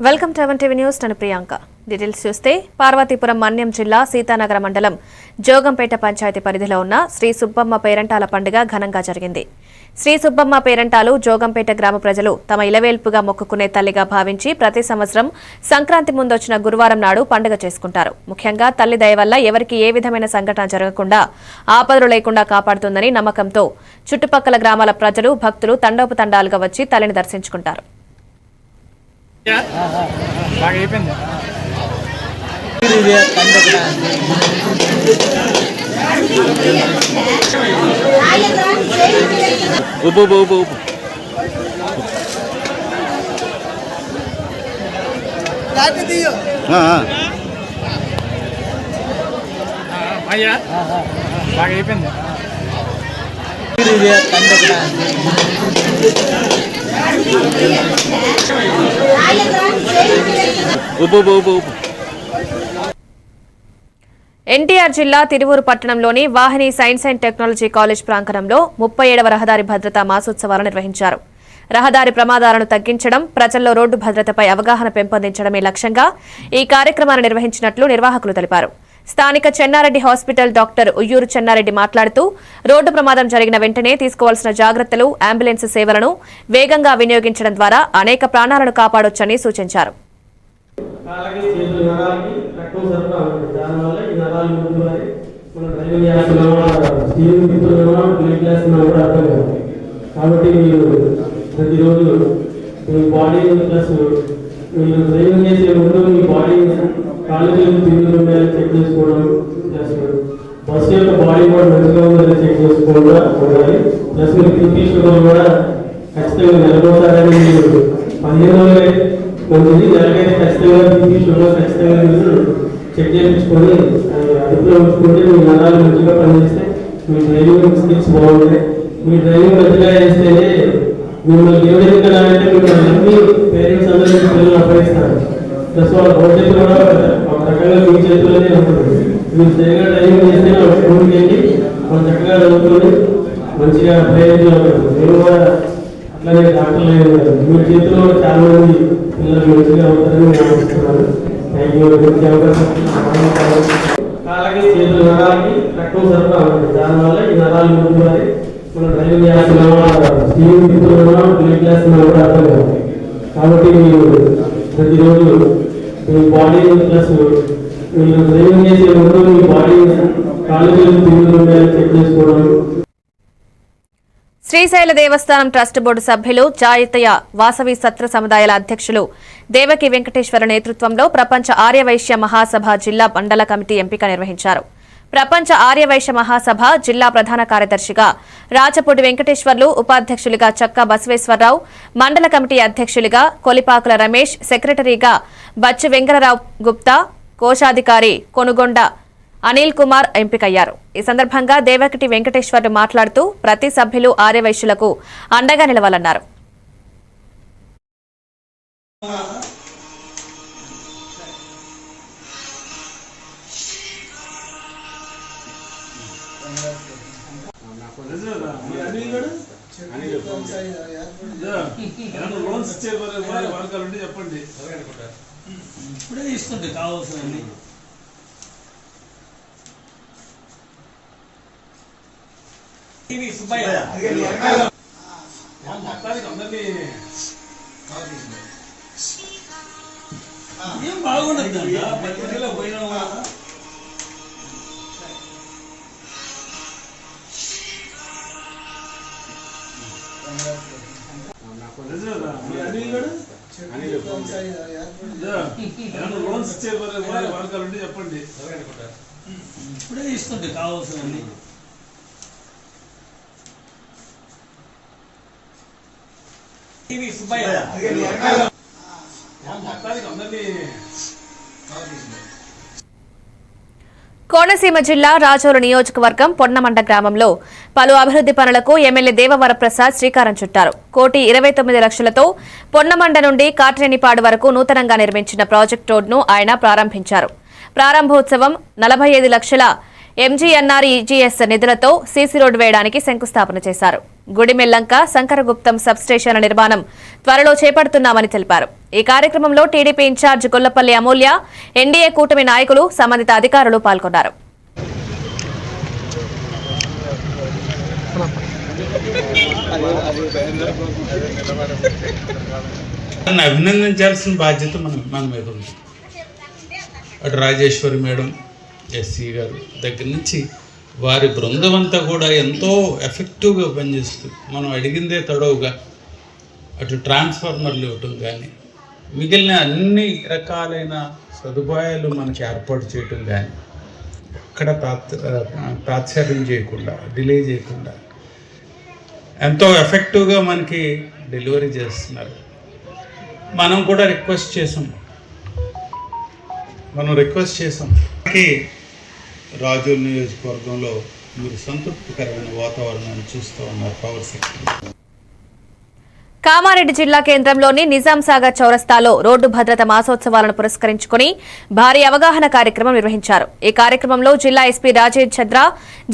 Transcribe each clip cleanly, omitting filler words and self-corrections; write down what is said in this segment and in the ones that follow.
Welcome to our TV news. నేను Priyanka. Details చూస్తే పార్వతీపురం మన్యం జిల్లా సీతానగర మండలం జోగంపేట పంచాయతీ పరిధిలో ఉన్న శ్రీ సుబ్బమ్మ పేరంటాల పండుగ ఘనంగా జరిగింది. శ్రీ సుబ్బమ్మ పేరంటాలు జోగంపేట గ్రామ ప్రజలు తమ ఇలవేల్పుగా మొక్కుకునే తల్లిగా భావించి ప్రతి సంవత్సరం సంక్రాంతి ముందొచ్చిన గురువారం నాడు పండుగ చేసుకుంటారు. ముఖ్యంగా తల్లి దయ వల్ల ఎవరికి ఏ విధమైన సంఘటన జరగకుండా ఆపదలు లేకుండా కాపాడుతుందని నమ్మకంతో చుట్టుపక్కల గ్రామాల ప్రజలు భక్తులు తండోపతండాలుగా వచ్చి తల్లిని దర్శించుకుంటారు. ఎన్టీఆర్ జిల్లా తిరువూరు పట్టణంలోని వాహిని సైన్స్ అండ్ టెక్నాలజీ కాలేజ్ ప్రాంగణంలో 37వ రహదారి భద్రతా మాసోత్సవాలు నిర్వహించారు. రహదారి ప్రమాదాలను తగ్గించడం, ప్రజల్లో రోడ్డు భద్రతపై అవగాహన పెంపొందించడమే లక్ష్యంగా ఈ కార్యక్రమాన్ని నిర్వహించినట్లు నిర్వాహకులు తెలిపారు. స్థానిక చెన్నారెడ్డి హాస్పిటల్ డాక్టర్ ఉయ్యూరు చెన్నారెడ్డి మాట్లాడుతూ రోడ్డు ప్రమాదం జరిగిన వెంటనే తీసుకోవాల్సిన జాగ్రత్తలు, అంబులెన్స్ సేవలను వేగంగా వినియోగించడం ద్వారా అనేక ప్రాణాలను కాపాడొచ్చని సూచించారు. మీరు డ్రైవింగ్ చేసే ముందు మీ బాడీ కాలేజీలు తిరుగుతుండాలని చెక్ చేసుకోవడం, ప్లస్ బస్సు యొక్క బాడీ కూడా మంచిగా ఉందని చెక్ చేసుకోవడం ఉండాలి. ప్లస్ మీరు బీపీ షుగర్ కూడా ఖచ్చితంగా నెలకోసారి మీరు 15 రోజులే మంచిది, నెలకైతే ఖచ్చితంగా బీపీ షుగర్ ఖచ్చితంగా మీరు చెక్ చేయించుకొని అదుపులో ఉంచుకుంటే మీ నరాలు మంచిగా పనిచేస్తే మీ డ్రైవింగ్ స్కిల్స్ బాగుంటాయి. మీ డ్రైవింగ్ మంచిగా చేస్తేనే మిమ్మల్ని దేవుడి దగ్గర అంటే మిమ్మల్ని అన్ని పేరెంట్స్ అందరికీ పిల్లలు అప్పగిస్తారు. ప్లస్ వాళ్ళ భవిష్యత్తు కూడా ఒక రకంగా మీ చేతుల్లోనే ఉంటుంది. మీరు సరిగా డ్రైవింగ్ చేస్తే వాళ్ళ స్కూల్కి వెళ్ళి వాళ్ళు చక్కగా చదువుకొని మంచిగా ప్రయోజనం ఉంటుంది. మీరు కూడా అట్లానే డాక్టర్లు అయ్యారు. మీ చేతుల్లో చాలా మంది పిల్లలు మంచిగా అవుతారని నేను ఆశిస్తున్నాను. Thank you. మంచి అవకాశం. కాళ్ళకి చేతులు నరాలకి రక్తం సరఫరా ఉంటుంది. దానివల్ల ఈ నరాలు ముందుగానే మనం డ్రైవింగ్ చేస్తున్నామా, స్టీరింగ్ తిప్పుతున్నామా, బ్రేక్ చేస్తున్నామా కూడా అర్థం కాదు. కాబట్టి మీరు ప్రతిరోజు మీ బాడీ ప్లస్ మీరు డ్రైవింగ్ చేసే ముందు మీ బాడీ కాలేజీలు తిరుగుతుండాలని చెక్ చేసుకోవడం. శ్రీశైల దేవస్థానం ట్రస్ట్ బోర్డు సభ్యులు జాతీయ వాసవి సత్ర సముదాయాల అధ్యక్షులు దేవకి వెంకటేశ్వర నేతృత్వంలో ప్రపంచ ఆర్యవైశ్య మహాసభ జిల్లా మండల కమిటీ ఎంపిక నిర్వహించారు. ప్రపంచ ఆర్యవైశ్య మహాసభ జిల్లా ప్రధాన కార్యదర్శిగా రాచపూడి వెంకటేశ్వర్లు, ఉపాధ్యక్షులుగా చక్కా బసవేశ్వరరావు, మండల కమిటీ అధ్యక్షులుగా కొలిపాకుల రమేష్, సెక్రటరీగా బచ్చు వెంకటరావు గుప్తా, కోశాధికారి కొనుగొండ అనిల్ కుమార్ ఎంపికయ్యారు. ఈ సందర్భంగా దేవకటి వెంకటేశ్వర్లు మాట్లాడుతూ ప్రతి సభ్యులు ఆర్యవైశ్యులకు అండగా నిలవాలన్నారు. చెప్పండి, ఇప్పుడే తీసుకుంటే కావాల్సిన ఏం బాగుండదు పోయినా లోన్స్ ఇచ్చే మార్గాలుంటే చెప్పండి, ఇప్పుడే తీసుకుంటే కావాల్సిన కోనసీమ జిల్లా రాజోలు నియోజకవర్గం పొన్నమండ గ్రామంలో పలు అభివృద్ధి పనులకు ఎమ్మెల్యే దేవవరప్రసాద్ శ్రీకారం చుట్టారు. 1,29,00,000తో పొన్నమండ నుండి కాట్రేనిపాడు వరకు నూతనంగా నిర్మించిన ప్రాజెక్ట్ రోడ్ను ఆయన ప్రారంభించారు. ప్రారంభోత్సవం 45 లక్షల ఎంజీఎన్ఆర్ఈజీఎస్ నిధులతో సీసీ రోడ్డు వేయడానికి శంకుస్థాపన చేశారు. గుడిమెల్లంక శంకరగుప్తం సబ్స్టేషన్ల నిర్మాణం త్వరలో చేపడుతున్నామని తెలిపారు. ఈ కార్యక్రమంలో టీడీపీ ఇన్ఛార్జ్ గొల్లపల్లి అమూల్య, ఎన్డీఏ కూటమి నాయకులు, సంబంధిత అధికారులు పాల్గొన్నారు. అభినందించాల్సిన బాధ్యత మన మీద ఉంది. అటు రాజేశ్వరి మేడం, ఎస్సీ గారు దగ్గర నుంచి వారి బృందం అంతా కూడా ఎంతో ఎఫెక్టివ్గా పనిచేస్తుంది. మనం అడిగిందే తడవుగా అటు ట్రాన్స్ఫార్మర్లు ఇవ్వటం కానీ, మిగిలిన అన్ని రకాలైన సదుపాయాలు మనకి ఏర్పాటు చేయటం కానీ, అక్కడ తాత్సర్యం చేయకుండా, డిలే చేయకుండా ఎంతో ఎఫెక్టివ్గా మనకి డెలివరీ చేస్తున్నారు. మనం కూడా రిక్వెస్ట్ చేసాం. రాజోల్ నియోజకవర్గంలో మీరు సంతృప్తికరమైన వాతావరణాన్ని చూస్తూ ఉన్నారు. పవర్ సెక్టర్ కామారెడ్డి జిల్లా కేంద్రంలోని నిజాం సాగర్ చౌరస్తాలో రోడ్డు భద్రత మాసోత్సవాలను పురస్కరించుకుని భారీ అవగాహన కార్యక్రమం నిర్వహించారు. ఈ కార్యక్రమంలో జిల్లా ఎస్పీ రాజేష్ చంద్ర,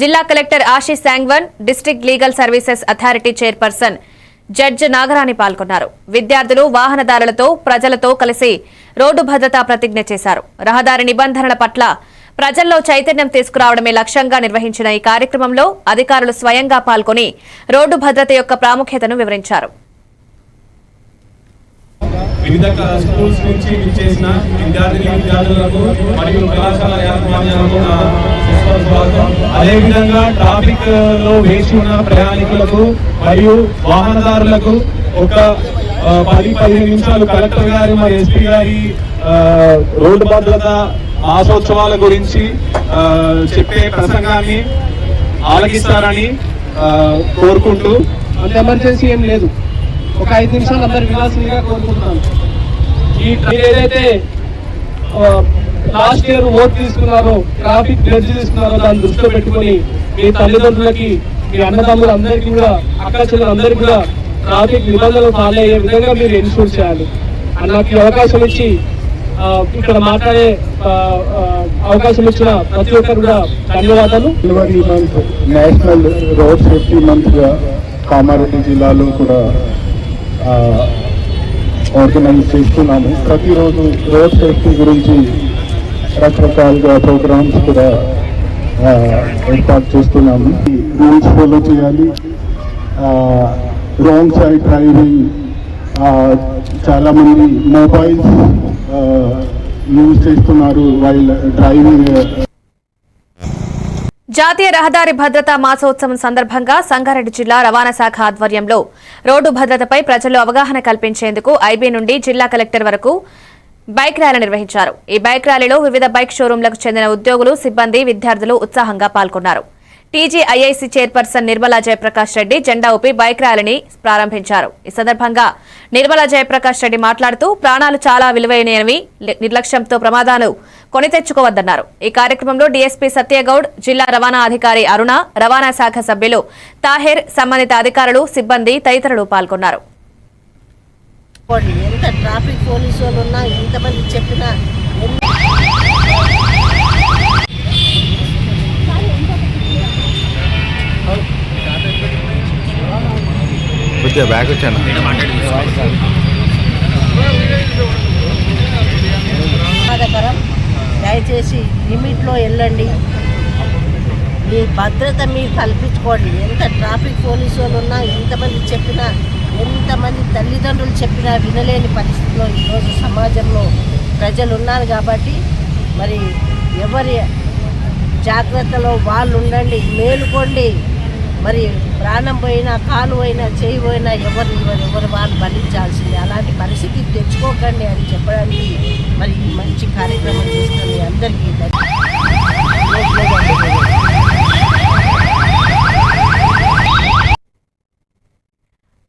జిల్లా collector Ashish Sangwan, district legal services authority chairperson judge Nagarani పాల్గొన్నారు. విద్యార్థులు వాహనదారులతో, ప్రజలతో కలిసి రోడ్డు భద్రతా ప్రతిజ్ఞ చేశారు. రహదారి నిబంధనల పట్ల ప్రజల్లో చైతన్యం తీసుకురావడమే లక్ష్యంగా నిర్వహించిన ఈ కార్యక్రమంలో అధికారులు స్వయంగా పాల్గొని రోడ్డు భద్రత యొక్క ప్రాముఖ్యతను వివరించారు. వివిధ స్కూల్స్ నుంచి విచ్చేసిన విద్యార్థులకు మరియు కళాశాల యాజమాన్యాలకు అదేవిధంగా ట్రాఫిక్ లో వేచి ఉన్న ప్రయాణికులకు మరియు వాహనదారులకు ఒక 10-15 నిమిషాలు కలెక్టర్ గారి మరియు ఎస్పీ గారి రోడ్డు భద్రత మాసోత్సవాల గురించి చెప్పే ప్రసంగాన్ని ఆలకిస్తారని కోరుకుంటూ, అంత ఎమర్జెన్సీ ఏం లేదు, ఒక 5 నిమిషాలు అందరు వినాల్సిందిగా కోరుకుంటున్నాను. ఈ ఏదైతే లాస్ట్ ఇయర్ ఓట్ తీసుకున్నారో, ట్రాఫిక్ జడ్జి తీసుకున్నారో, దాన్ని దృష్టిలో పెట్టుకుని మీ తల్లిదండ్రులకి, మీ అన్నదమ్ములందరికీ కూడా, అక్క చెల్లెలందరికీ కూడా ట్రాఫిక్ నిబంధనలు ఫాలో అయ్యే విధంగా మీరు ఎన్షూర్ చేయాలి. నాకు అవకాశం ఇచ్చి ఇక్కడ మాట్లాడే అవకాశం ఇచ్చిన ప్రతి ఒక్కరు కూడా ధన్యవాదాలు. నేషనల్ రోడ్ సేఫ్టీ మంత్ గా కామారెడ్డి జిల్లాలో కూడా ఆర్గనైజ్ చేస్తున్నాము. ప్రతిరోజు రోడ్ సేఫ్టీ గురించి రకరకాలుగా ప్రోగ్రామ్స్ కూడా ఏర్పాటు చేస్తున్నాము. రూల్స్ ఫాలో చేయాలి. రాంగ్ సైడ్ డ్రైవింగ్, చాలా మంది మొబైల్స్ యూజ్ చేస్తున్నారు వైల్ డ్రైవింగ్. జాతీయ రహదారి భద్రతా మాసోత్సవం సందర్భంగా సంగారెడ్డి జిల్లా రవాణా శాఖ ఆధ్వర్యంలో రోడ్డు భద్రతపై ప్రజల్లో అవగాహన కల్పించేందుకు ఐబీ నుండి జిల్లా కలెక్టర్ వరకు బైక్ ర్యాలీ నిర్వహించారు. ఈ బైక్ ర్యాలీలో వివిధ బైక్ షోరూంలకు చెందిన ఉద్యోగులు, సిబ్బంది, విద్యార్థులు ఉత్సాహంగా పాల్గొన్నారు. టీజీఐఐసీ చైర్పర్సన్ నిర్మలా జయప్రకాష్ రెడ్డి జెండా ఊపి బైక్ ర్యాలీని ప్రారంభించారు. ఈ సందర్భంగా నిర్మలా జయప్రకాష్ రెడ్డి మాట్లాడుతూ, ప్రాణాలు చాలా విలువైనవి, నిర్లక్ష్యంతో ప్రమాదాలు కొని తెచ్చుకోవద్దన్నారు. ఈ కార్యక్రమంలో డీఎస్పీ సత్యగౌడ్, జిల్లా రవాణా అధికారి అరుణ, రవాణా శాఖ సభ్యులు తాహెర్, సంబంధిత అధికారులు, సిబ్బంది తదితరులు పాల్గొన్నారు. ఎంత ట్రాఫిక్ పోలీసు వాళ్ళు ఉన్నా, ఎంతమంది చెప్పినా బ్యాగ్ వచ్చాను. ప్రమాదకరం. దయచేసి లిమిట్లో వెళ్ళండి. మీ భద్రత మీరు కల్పించుకోండి. ఎంత ట్రాఫిక్ పోలీసు వాళ్ళు ఉన్నా, ఎంతమంది చెప్పినా, ఎంతమంది తల్లిదండ్రులు చెప్పినా వినలేని పరిస్థితిలో ఈరోజు సమాజంలో ప్రజలు ఉన్నారు. కాబట్టి మరి ఎవరి జాగ్రత్తలో వాళ్ళు ఉండండి, మేలుకోండి. మరి ప్రాణం పోయినా, కాలు పోయినా, చేయి పోయినా ఎవరు వాళ్ళు భరించాల్సిందే. అలాంటి పరిస్థితి తెచ్చుకోకండి అని చెప్పడానికి మరి ఈ మంచి కార్యక్రమం చేస్తుంది. అందరికీ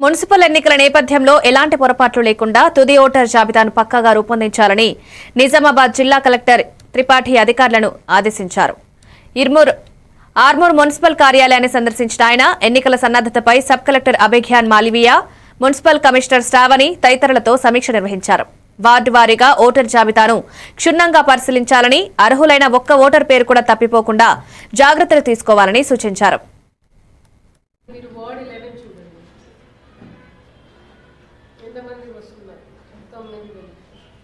మున్సిపల్ ఎన్నికల నేపథ్యంలో ఎలాంటి పొరపాట్లు లేకుండా తుది ఓటర్ జాబితాను పక్కాగా రూపొందించాలని నిజామాబాద్ జిల్లా కలెక్టర్ త్రిపాఠి అధికారులను ఆదేశించారు. ఆర్మూర్ మున్సిపల్ కార్యాలయాన్ని సందర్శించిన ఆయన ఎన్నికల సన్నద్దతపై sub collector Abhigyan Malviya, municipal commissioner Sravani తదితరులతో సమీక్ష నిర్వహించారు. వార్డు వారీగా ఓటర్ జాబితాను క్షుణ్ణంగా పరిశీలించాలని, అర్హులైన ఒక్క ఓటర్ పేరు కూడా తప్పిపోకుండా జాగ్రత్తలు తీసుకోవాలని సూచించారు.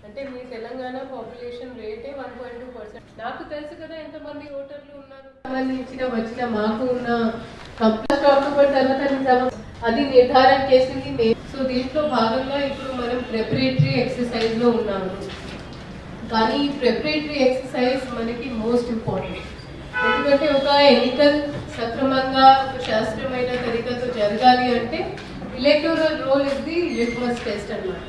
అంటే మీ తెలంగాణ పాపులేషన్ రేటే 1.2%. నాకు తెలుసు కదా ఎంతమంది ఓటర్లు ఉన్నారు సంబంధించిన వచ్చిన మాకు ఉన్న కంప్లీట్ అక్టోబర్ తర్వాత అది నిర్ధారణ చేసింది నేను. సో దీంట్లో భాగంగా ఇప్పుడు మనం ప్రిపరేటరీ ఎక్సర్సైజ్ లో ఉన్నాము. కానీ ఈ ప్రిపరేటరీ ఎక్సర్సైజ్ మనకి మోస్ట్ ఇంపార్టెంట్. ఎందుకంటే ఒక ఎన్నికలు సక్రమంగా శాస్త్రమైన తరీకాతో జరగాలి అంటే electoral roll is the litmus test అన్నమాట.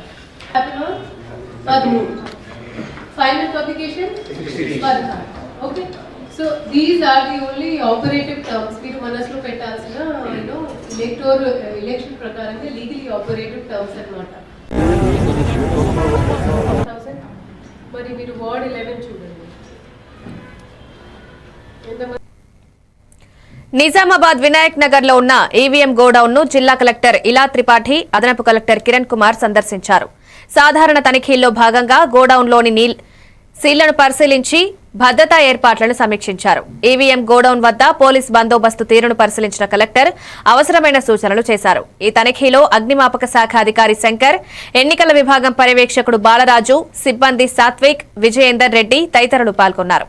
Final publication? Okay. So these are the only operative terms. మీరు మనసులో పెట్టాల్సిన ఎలక్షన్ ప్రకారంగా లీగలీ ఆపరేటివ్ టర్మ్స్ అన్నమాట. మరి మీరు వార్డ్ 11 చూడండి. నిజామాబాద్ వినాయక్ నగర్ లో ఉన్న ఈవీఎం గోడౌన్ ను జిల్లా కలెక్టర్ ఇలా త్రిపాఠి, అదనపు కలెక్టర్ కిరణ్ కుమార్ సందర్శించారు. సాధారణ తనిఖీల్లో భాగంగా గోడౌన్లోని సీళ్లను పరిశీలించి భద్రతా ఏర్పాట్లను సమీక్షించారు. ఈవీఎం గోడౌన్ వద్ద పోలీస్ బందోబస్తు తీరును పరిశీలించిన కలెక్టర్ అవసరమైన సూచనలు చేశారు. ఈ తనిఖీలో అగ్నిమాపక శాఖ అధికారి శంకర్, ఎన్నికల విభాగం పర్యవేక్షకుడు బాలరాజు, సిబ్బంది సాత్విక్, విజయేందర్ రెడ్డి తదితరులు పాల్గొన్నారు.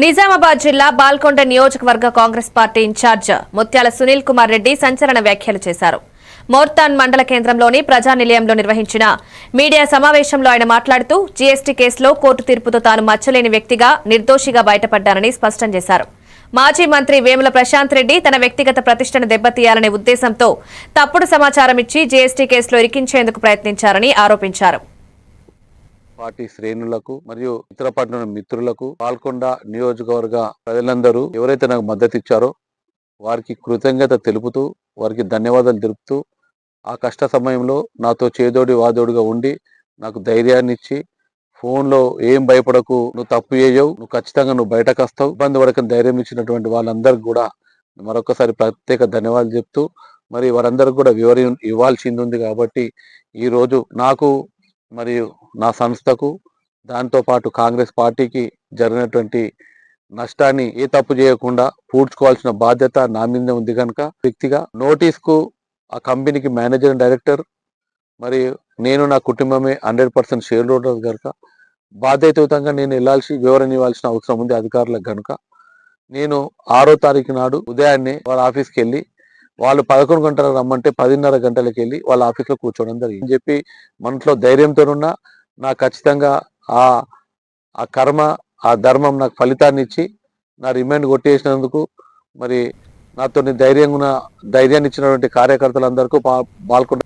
నిజామాబాద్ జిల్లా బాల్కొండ నియోజకవర్గ కాంగ్రెస్ పార్టీ ఇన్ఛార్జ్ ముత్యాల సునీల్ కుమార్ రెడ్డి సంచలన వ్యాఖ్యలు చేశారు. మోర్తాన్ మండల కేంద్రంలోని ప్రజానిలయంలో నిర్వహించిన మీడియా సమావేశంలో ఆయన మాట్లాడుతూ జీఎస్టీ కేసులో కోర్టు తీర్పుతో తాను మచ్చలేని వ్యక్తిగా, నిర్దోషిగా బయటపడ్డానని స్పష్టం చేశారు. మాజీ మంత్రి వేముల ప్రశాంత్ రెడ్డి తన వ్యక్తిగత ప్రతిష్టను దెబ్బతీయాలనే ఉద్దేశంతో తప్పుడు సమాచారం ఇచ్చి జీఎస్టీ కేసులో ఇరికించేందుకు ప్రయత్నించారని ఆరోపించారు. పార్టీ శ్రేణులకు మరియు ఇతర పార్టీ మిత్రులకు, పాల్కొండ నియోజకవర్గ ప్రజలందరూ ఎవరైతే నాకు మద్దతు ఇచ్చారో వారికి కృతజ్ఞత తెలుపుతూ, వారికి ధన్యవాదాలు తెలుపుతూ, ఆ కష్ట సమయంలో నాతో చేదోడి వాదోడిగా ఉండి నాకు ధైర్యాన్ని ఇచ్చి, ఫోన్లో ఏం భయపడకు, నువ్వు తప్పు చేయవు, నువ్వు ఖచ్చితంగా నువ్వు బయటకు వస్తావు, ఇబ్బంది పడకని ధైర్యం ఇచ్చినటువంటి వాళ్ళందరికీ కూడా మరొకసారి ప్రత్యేక ధన్యవాదాలు చెప్తూ, మరి వారందరికీ కూడా ఇవ్వాల్సింది ఉంది. కాబట్టి ఈరోజు నాకు మరియు నా సంస్థకు, దాంతో పాటు కాంగ్రెస్ పార్టీకి జరిగినటువంటి నష్టాన్ని ఏ తప్పు చేయకుండా పూడ్చుకోవాల్సిన బాధ్యత నా మీద ఉంది. కనుక వ్యక్తిగా నోటీస్కు ఆ కంపెనీకి మేనేజర్ అండ్ డైరెక్టర్ మరియు నేను, నా కుటుంబమే 100% షేర్ హోల్డర్స్ కనుక బాధ్యతాయుతంగా నేను వివరణ ఇవ్వాల్సిన అవసరం ఉంది అధికారులకు. కనుక నేను 6వ తారీఖు నాడు ఉదయాన్నే వాళ్ళ ఆఫీస్కి వెళ్ళి, వాళ్ళు 11 గంటలకు రమ్మంటే 10:30 గంటలకు వెళ్ళి వాళ్ళ ఆఫీస్లో కూర్చోవడం జరిగింది అని చెప్పి మనలో ధైర్యంతో ఉన్నా, నాకు ఖచ్చితంగా ఆ కర్మ, ఆ ధర్మం నాకు ఫలితాన్ని ఇచ్చి నా రిమాండ్ కొట్టేసినందుకు మరి నాతో ధైర్యాన్ని ఇచ్చినటువంటి కార్యకర్తలందరికీ పాల్గొన్న.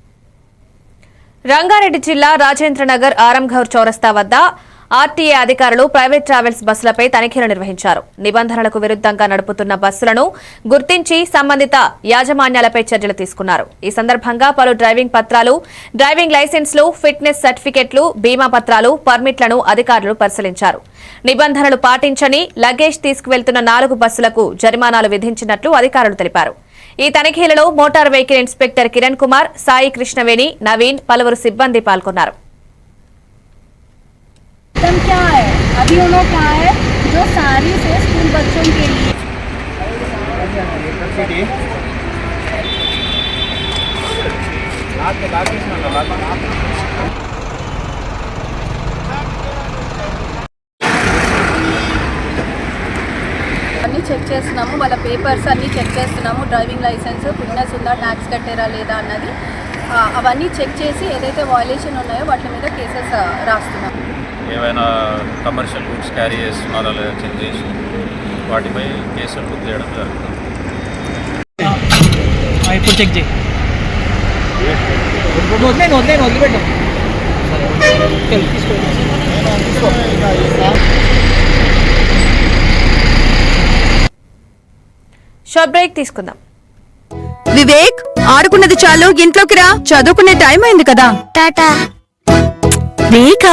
రంగారెడ్డి జిల్లా రాజేంద్రనగర్ ఆరంఘర్ చౌరస్తా వద్ద ఆర్టీఏ అధికారులు ప్రైవేట్ ట్రావెల్స్ బస్సులపై తనిఖీలు నిర్వహించారు. నిబంధనలకు విరుద్ధంగా నడుపుతున్న బస్సులను గుర్తించి సంబంధిత యాజమాన్యాలపై చర్యలు తీసుకున్నారు. ఈ సందర్భంగా పలు డ్రైవింగ్ పత్రాలు, డ్రైవింగ్ లైసెన్స్లు, ఫిట్నెస్ సర్టిఫికెట్లు, బీమా పత్రాలు, పర్మిట్లను అధికారులు పరిశీలించారు. నిబంధనలు పాటించని లగేజ్ తీసుకువెళ్తున్న 4 బస్సులకు జరిమానాలు విధించినట్లు అధికారులు తెలిపారు. ఈ తనిఖీలలో motor vehicle inspector Kiran Kumar, Sai Krishnaveni, Naveen, పలువురు సిబ్బంది పాల్గొన్నారు. क्या है अभी उन्होंने क्या है जो सारी से स्कूल बच्चों के लिए అన్నీ చెక్ చేస్తున్నాము. వాళ్ళ పేపర్స్ అన్నీ చెక్ చేస్తున్నాము. డ్రైవింగ్ లైసెన్స్, ఫిట్నెస్ ఉందా, ట్యాక్స్ కట్టారా లేదా అన్నది అవన్నీ చెక్ చేసి ఏదైతే వయలేషన్ ఉన్నాయో వాటి మీద కేసెస్ రాస్తున్నాము. ఏమైనా కమర్షియల్ గుడ్స్ క్యారీ చేస్తున్నారా లేదా చెక్ చేసి వాటిపై కేసులు బుక్ చేయడం జరుగుతుంది. ఇప్పుడు చెక్ చేయి. వదిలిపెట్టు. షార్ట్ బ్రేక్ తీసుకుందాం. వివేక్, ఆడుకున్నది చాలు, ఇంట్లోకి రా, చదువుకునే టైం అయింది కదా. టాటా. వేక,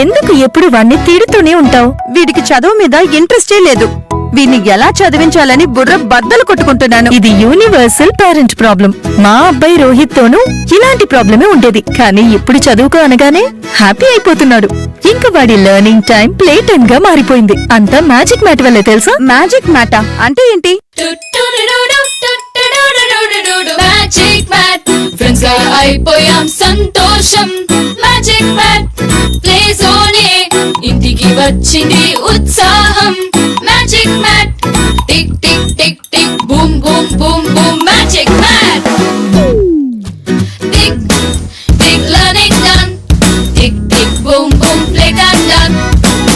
ఎందుకు ఎప్పుడు వాణ్ణి తిడుతూనే ఉంటావు? వీడికి చదువు మీద ఇంట్రెస్టే లేదు. వీణ్ణి ఎలా చదివించాలని బుర్ర బద్దలు కొట్టుకుంటున్నాను. ఇది యూనివర్సల్ పేరెంట్ ప్రాబ్లం. మా అబ్బాయి రోహిత్ తోనూ ఇలాంటి ప్రాబ్లమే ఉండేది, కానీ ఇప్పుడు చదువుకో అనగానే హ్యాపీ అయిపోతున్నాడు. ఇంకా వాడి లెర్నింగ్ టైం ప్లే టైం గా మారిపోయింది. అంతా మ్యాజిక్ మ్యాట్ వల్లే తెలుసా? మ్యాజిక్ మ్యాటా అంటే ఏంటి? మ్యాజిక్ మ్యాట్ ఫ్రెండ్స్ గా అయిపోయాం సంతోషం. మ్యాజిక్ మ్యాట్ ప్లే జోనే ఇంటికి వచ్చింది ఉత్సాహం. Magic mat tick tick tick tick boom boom boom boom. Magic mat tick tick learning done. Tick tick boom boom play done done.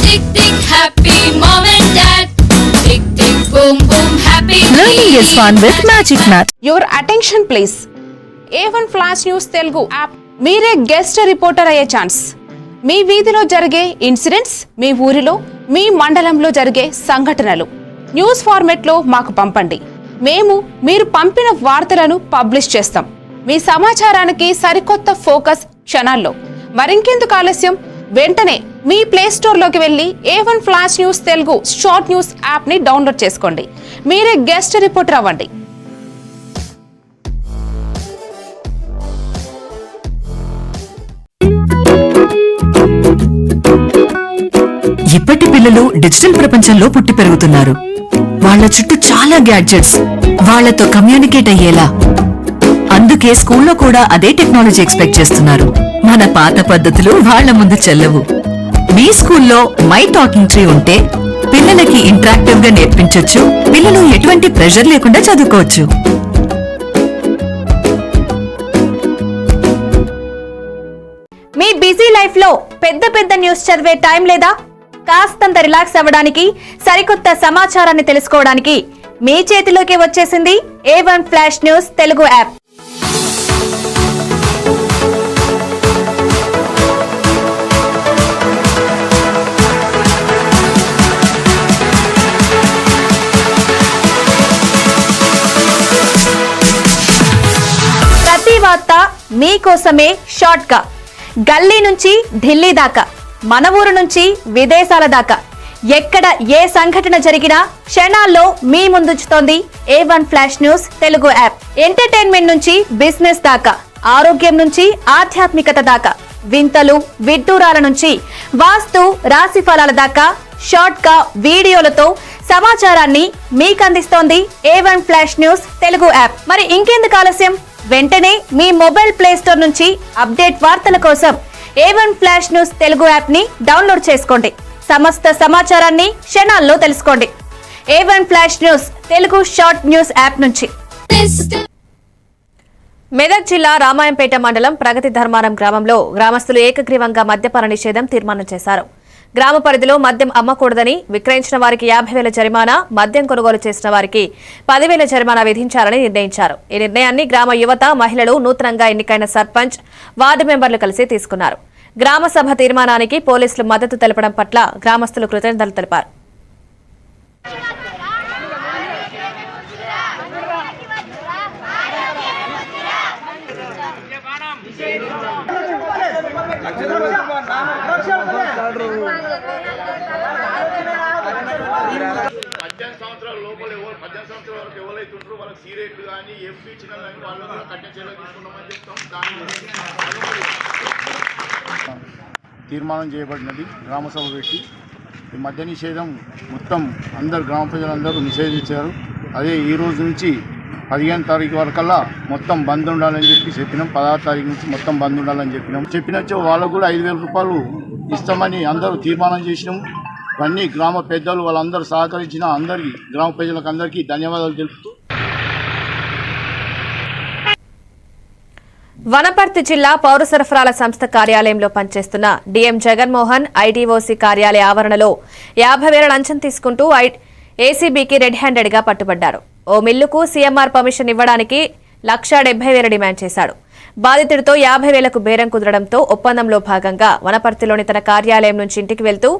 Tick tick happy mom and dad. Tick tick boom boom happy. Learning is fun with Magic Mat. Your attention please. A1 Flash News Telugu app. మీరే guest reporter అయ్యే chance. మీ వీధిలో జరిగే incidents, మీ ఊరిలో, మీ మండలంలో జరిగే సంఘటనలు news ఫార్మెట్లో మాకు పంపండి. మేము మీరు పంపిన వార్తలను పబ్లిష్ చేస్తాం. మీ సమాచారానికి సరికొత్త ఫోకస్ క్షణాల్లో. మరింకెందుకు ఆలస్యం? వెంటనే మీ ప్లే స్టోర్లోకి వెళ్ళి A1 Flash News Telugu short news యాప్ని డౌన్లోడ్ చేసుకోండి. మీరే గెస్ట్ రిపోర్టర్ అవ్వండి. ఇప్పటి పిల్లలు డిజిటల్ ప్రపంచంలో పుట్టి పెరుగుతున్నారు. వాళ్ళ చుట్టూ చాలా గ్యాడ్జెట్స్, వాళ్లతో కమ్యూనికేట్ అయ్యేలా. అందుకే స్కూల్లో కూడా అదే టెక్నాలజీ ఎక్స్పెక్ట్ చేస్తున్నారు. మన పాత పద్ధతులు వాళ్ల ముందు చెల్లవు. మీ స్కూల్లో మై టాకింగ్ ట్రీ ఉంటే పిల్లలకి ఇంటరాక్టివ్ గా నేర్పించొచ్చు. పిల్లలు ఎటువంటి ప్రెషర్ లేకుండా చదువుకోవచ్చు. మీ బిజీ లైఫ్ లో పెద్ద పెద్ద న్యూస్ చదివే టైం లేదా? కాస్తంత రిలాక్స్ అవ్వడానికి, సరికొత్త సమాచారాన్ని తెలుసుకోవడానికి మీ చేతిలోకి వచ్చేసింది A1 Flash News Telugu app. ప్రతి వార్త మీకోసమే షార్ట్ గా. గల్లీ నుంచి ఢిల్లీ దాకా, మన ఊరు నుంచి విదేశాల దాకా, ఎక్కడ ఏ సంఘటన జరిగినా క్షణాల్లో మీ ముందుంచుతోంది A1 Flash News Telugu app. Entertainment నుంచి బిజినెస్ దాకా, ఆరోగ్యం నుంచి ఆధ్యాత్మికత దాకా, వింతలు విడ్డూరాల నుంచి వాస్తు రాశి ఫలాల దాకా షార్ట్ గా వీడియోలతో సమాచారాన్ని మీకందిస్తోంది A1 Flash News Telugu app. మరి ఇంకెందుకు ఆలస్యం? వెంటనే మీ మొబైల్ ప్లే స్టోర్ నుంచి అప్డేట్ వార్తల కోసం A1 Flash News Telugu app ని డౌన్లోడ్ చేసుకోండి. సమస్త సమాచారాన్ని క్షణాల్లో తెలుసుకోండి. A1 Flash News Telugu short news app నుంచి. మెదక్ జిల్లా రామాయంపేట మండలం ప్రగతి ధర్మారం గ్రామంలో గ్రామస్తులు ఏకగ్రీవంగా మద్యపాన నిషేధం తీర్మానం చేశారు. గ్రామ పరిధిలో మద్యం అమ్మకూడదని, విక్రయించిన వారికి 50,000 జరిమానా, మద్యం కొనుగోలు చేసిన వారికి 10,000 జరిమానా విధించాలని నిర్ణయించారు. ఈ నిర్ణయాన్ని గ్రామ యువత, మహిళలు, నూతనంగా ఎన్నికైన సర్పంచ్, వార్డు మెంబర్లు కలిసి తీసుకున్నారు. గ్రామ సభ తీర్మానానికి పోలీసులు మద్దతు తెలపడం పట్ల గ్రామస్తులు కృతజ్ఞతలు తెలిపారు. తీర్మానం చేయబడినది. గ్రామసభ పెట్టి ఈ మద్య నిషేధం మొత్తం అందరు గ్రామ ప్రజలందరూ నిషేధించారు. అదే ఈ రోజు నుంచి 15 తారీఖు వరకల్లా మొత్తం బంద్ ఉండాలని చెప్పినాం. 16 తారీఖు నుంచి మొత్తం బంద్ ఉండాలని చెప్పినచ్చు. వాళ్ళకు కూడా 5,000 రూపాయలు ఇస్తామని అందరూ తీర్మానం చేసినాం. ఇవన్నీ గ్రామ పెద్దలు వాళ్ళందరూ సహకరించిన అందరికీ, గ్రామ ప్రజలకు అందరికీ ధన్యవాదాలు తెలుపుతూ. వనపర్తి జిల్లా పౌర సరఫరాల సంస్థ కార్యాలయంలో పనిచేస్తున్న డిఎం జగన్మోహన్ ఐడీఓసీ కార్యాలయ ఆవరణలో 50,000 లంచం తీసుకుంటూ ఏసీబీకి రెడ్ హ్యాండెడ్ గా పట్టుబడ్డారు. ఓ మిల్లుకు సీఎంఆర్ పర్మిషన్ ఇవ్వడానికి 1,70,000 డిమాండ్ చేశాడు. బాధితుడితో 50,000కు బేరం కుదరడంతో ఒప్పందంలో భాగంగా వనపర్తిలోని తన కార్యాలయం నుంచి ఇంటికి వెళ్తూ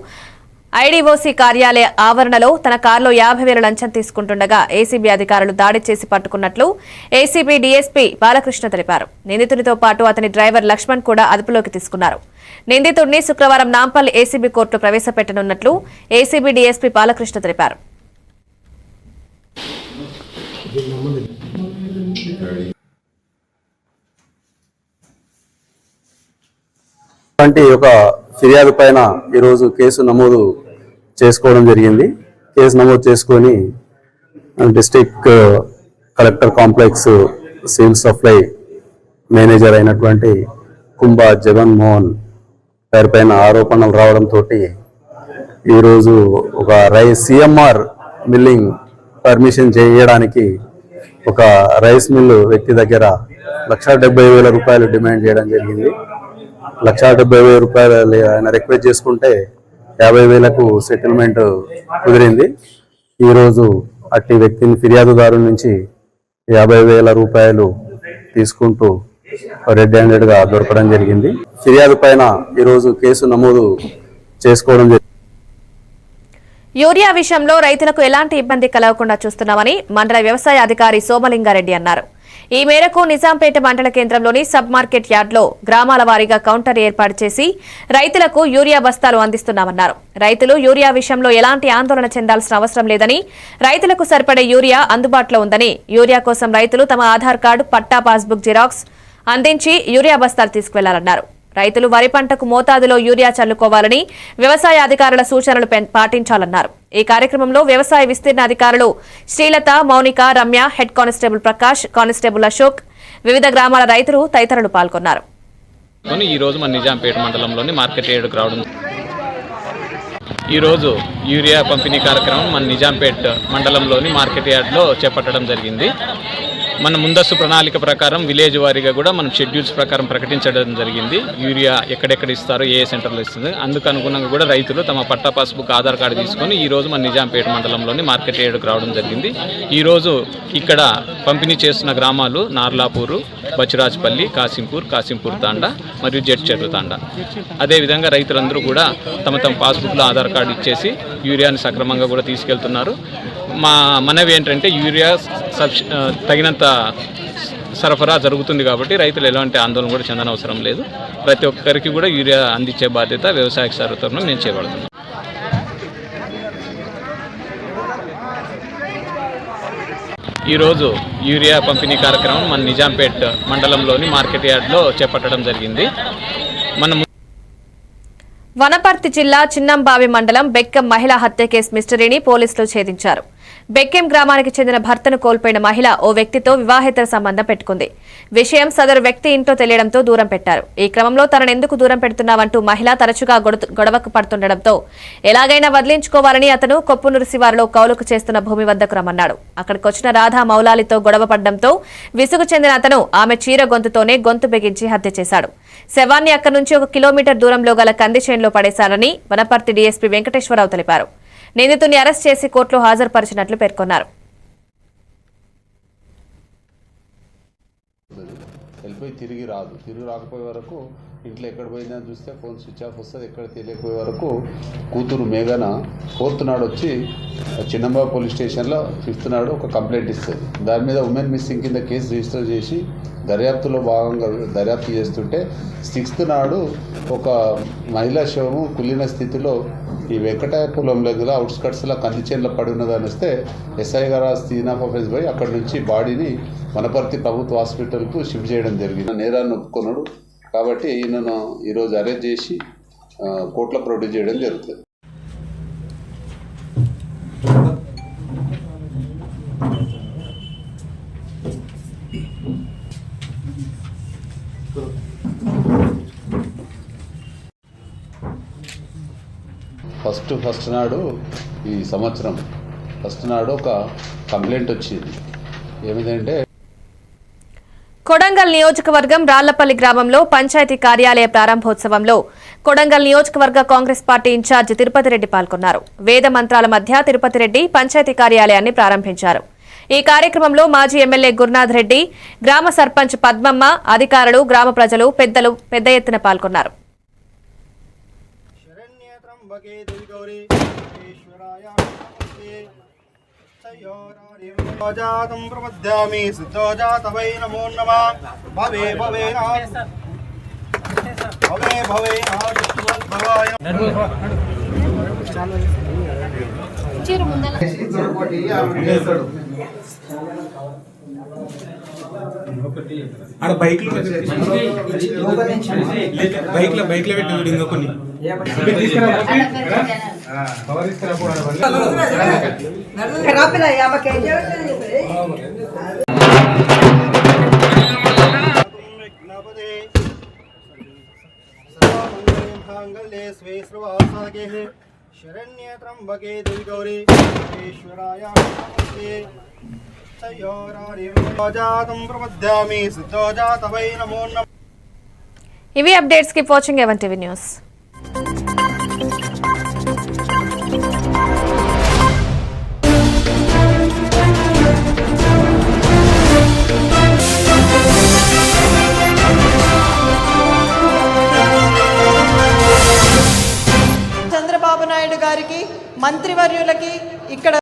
ఐడీఓసీ కార్యాలయ ఆవరణలో తన కారులో 50,000 లంచం తీసుకుంటుండగా ఏసీబీ అధికారులు దాడి చేసి పట్టుకున్నట్లు ఏసీబీ డీఎస్పీ బాలకృష్ణ తెలిపారు. నిందితుడితో పాటు అతని డ్రైవర్ లక్ష్మణ్ కూడా అదుపులోకి తీసుకున్నారు. నిందితుడిని శుక్రవారం నాంపల్లి ఏసీబీ కోర్టులో ప్రవేశపెట్టనున్నట్లు ఏసీబీ డీఎస్పీ బాలకృష్ణ తెలిపారు. ఒక ఫిర్యాదు పైన ఈరోజు కేసు నమోదు చేసుకోవడం జరిగింది. కేసు నమోదు చేసుకొని district collector complex civil supply manager అయినటువంటి కుంభ జగన్ మోహన్ పేరుపైన ఆరోపణలు రావడంతో ఈరోజు ఒక సిఎంఆర్ మిల్లింగ్ పర్మిషన్ చేయడానికి ఒక రైస్ మిల్లు వ్యక్తి దగ్గర 1,70,000 రూపాయలు డిమాండ్ చేయడం జరిగింది. 1,70,000 రూపాయలు ఆయన రిక్వెస్ట్ చేసుకుంటే 50,000కు సెటిల్మెంట్ కుదిరింది. ఈరోజు అట్టి వ్యక్తిని ఫిర్యాదుదారు నుంచి 50,000 రూపాయలు తీసుకుంటూ రెడ్ హ్యాండెడ్గా దొరకడం జరిగింది. ఫిర్యాదు పైన ఈరోజు కేసు నమోదు చేసుకోవడం జరిగింది. యూరియా విషయంలో రైతులకు ఎలాంటి ఇబ్బంది కలగకుండా చూస్తున్నామని మండల వ్యవసాయ అధికారి సోమలింగారెడ్డి అన్నారు. ఈ మేరకు నిజాంపేట మండల కేంద్రంలోని సబ్ మార్కెట్ యార్డ్లో గ్రామాల వారీగా కౌంటర్ ఏర్పాటు చేసి రైతులకు యూరియా బస్తాలు అందిస్తున్నామన్నారు. రైతులు యూరియా విషయంలో ఎలాంటి ఆందోళన చెందాల్సిన అవసరం లేదని, రైతులకు సరిపడే యూరియా అందుబాటులో ఉందని, యూరియా కోసం రైతులు తమ ఆధార్ కార్డు, పట్టా, పాస్బుక్ జిరాక్స్ అందించి యూరియా బస్తాలు తీసుకువెళ్లాలన్నారు. రైతులు వరి పంటకు మోతాదులో యూరియా చల్లుకోవాలని, వ్యవసాయ అధికారుల సూచనలు పాటించాలన్నారు. ఈ కార్యక్రమంలో వ్యవసాయ విస్తీర్ణ అధికారులు Srilatha, Mounika, Ramya, head constable Prakash, constable Ashok, వివిధ గ్రామాల రైతులు తదితరులు పాల్గొన్నారు. ఈ రోజు మన నిజాంపేట మండలంలోని మార్కెట్ యార్డుకు రావడం. ఈరోజు యూరియా పంపిణీ కార్యక్రమం మన నిజాంపేట మండలంలోని మార్కెట్ యార్డ్లో చేపట్టడం జరిగింది. మన ముందస్తు ప్రణాళిక ప్రకారం విలేజ్ వారీగా కూడా మనం షెడ్యూల్స్ ప్రకారం ప్రకటించడం జరిగింది. యూరియా ఎక్కడెక్కడ ఇస్తారో, ఏ సెంటర్లో ఇస్తుంది, అందుకు అనుగుణంగా కూడా రైతులు తమ పట్టా, పాస్బుక్, ఆధార్ కార్డు తీసుకొని ఈరోజు మన నిజాంపేట మండలంలోని మార్కెట్ యార్డుకు రావడం జరిగింది. ఈరోజు ఇక్కడ పంపిణీ చేస్తున్న గ్రామాలు నార్లాపూరు, బచిరాజ్పల్లి, కాసింపూర్ తాండా మరియు జడ్చెర్ల తాండా. అదేవిధంగా రైతులందరూ కూడా తమ పాస్బుక్లో ఆధార్ కార్డు ఇచ్చేసి యూరియాని సక్రమంగా కూడా తీసుకెళ్తున్నారు. మనవి ఏంటంటే యూరియా తగినంత సరఫరా జరుగుతుంది కాబట్టి రైతులు ఎలాంటి ఆందోళన కూడా చెందనవసరం లేదు. ప్రతి ఒక్కరికి కూడా యూరియా అందించే బాధ్యత వ్యవసాయ శాఖ తరఫున నేను చేపడుతున్నాను. ఈరోజు యూరియా పంపిణీ కార్యక్రమం మన నిజాంపేట మండలంలోని మార్కెట్ యార్డ్లో చేపట్టడం జరిగింది. వనపర్తి జిల్లా చిన్నంబావి మండలం బెక్కం మహిళా హత్య కేసు మిస్టరీని పోలీసులు ఛేదించారు. బెక్కెం గ్రామానికి చెందిన భర్తను కోల్పోయిన మహిళ ఓ వ్యక్తితో వివాహేతర సంబంధం పెట్టుకుంది. విషయం సదరు వ్యక్తి ఇంట్లో తెలియడంతో దూరం పెట్టారు. ఈ క్రమంలో తననెందుకు దూరం పెడుతున్నావంటూ మహిళ తరచుగా గొడవకు పడుతుండటంతో ఎలాగైనా వదిలించుకోవాలని అతను కొప్పునూరు శివారులో కౌలుకు చేస్తున్న భూమి వద్దకు రమ్మన్నాడు. అక్కడికొచ్చిన రాధా మౌలాలితో గొడవ పడడంతో విసుగు చెందిన అతను ఆమె చీర గొంతుతోనే గొంతు బిగించి హత్య చేశాడు. శవాన్ని అక్కడి నుంచి 1 కిలోమీటర్ దూరంలో గల కంది చేనులో పడేశారని వనపర్తి డీఎస్పీ వెంకటేశ్వరరావు తెలిపారు. నిందితుడిని అరెస్ట్ చేసి కోర్టులో హాజరుపరిచినట్లు పేర్కొన్నారు. వెళ్ళిపోయి తిరిగి రాకపోయే వరకు ఇంట్లో ఎక్కడ పోయిందని చూస్తే ఫోన్ స్విచ్ ఆఫ్ వస్తుంది. ఎక్కడ తెలియకపోయే వరకు కూతురు మేఘన 4th నాడు వచ్చి చిన్నంబాబు పోలీస్ స్టేషన్లో 5th నాడు ఒక కంప్లైంట్ ఇస్తుంది. దాని మీద ఉమెన్ మిస్సింగ్ కింద కేసు రిజిస్టర్ చేసి దర్యాప్తులో భాగంగా దర్యాప్తు చేస్తుంటే 6th నాడు ఒక మహిళా శవము కుళ్ళిన స్థితిలో ఈ వెంకటాయపురంలో గల అవుట్స్కట్స్లో కందిచేనులో పడి ఉన్నదాన్ని వస్తే ఎస్ఐ గారు సీన్ ఆఫ్ ఆఫీస్ పోయి అక్కడి నుంచి బాడీని వనపర్తి ప్రభుత్వ హాస్పిటల్కు షిఫ్ట్ చేయడం జరిగింది. నేరాన్ని ఒప్పుకున్నాడు కాబట్టి ఈయనను ఈరోజు అరెస్ట్ చేసి కోర్టులో ప్రొడ్యూస్ చేయడం జరుగుతుంది. ఫస్ట్ నాడు ఈ సంవత్సరం ఫస్ట్ నాడు ఒక కంప్లైంట్ వచ్చింది. ఏమిటంటే కొడంగల్ నియోజకవర్గం రాళ్లపల్లి గ్రామంలో పంచాయతీ కార్యాలయ ప్రారంభోత్సవంలో కొడంగల్ నియోజకవర్గ కాంగ్రెస్ పార్టీ ఇన్ఛార్జి తిరుపతి రెడ్డి పాల్గొన్నారు. వేద మంత్రాల మధ్య తిరుపతి రెడ్డి పంచాయతీ కార్యాలయాన్ని ప్రారంభించారు. ఈ కార్యక్రమంలో మాజీ ఎమ్మెల్యే గురునాథ్ రెడ్డి, గ్రామ సర్పంచ్ పద్మమ్మ, అధికారులు, గ్రామ ప్రజలు, పెద్దలు పెద్ద ఎత్తున పాల్గొన్నారు. ఆడ బైక్ లో పెట్టి ఇంకా కొన్ని शरण्ये त्र्यंबके देवी गौरी ईश्वराय प्रपद्यामि सिद्धोजात वै नमो नमः. ఇవి updates. Keep watching A1 TV news. Chandrababu Naidu గారికి, మంత్రివర్యులకి, ఇక్కడ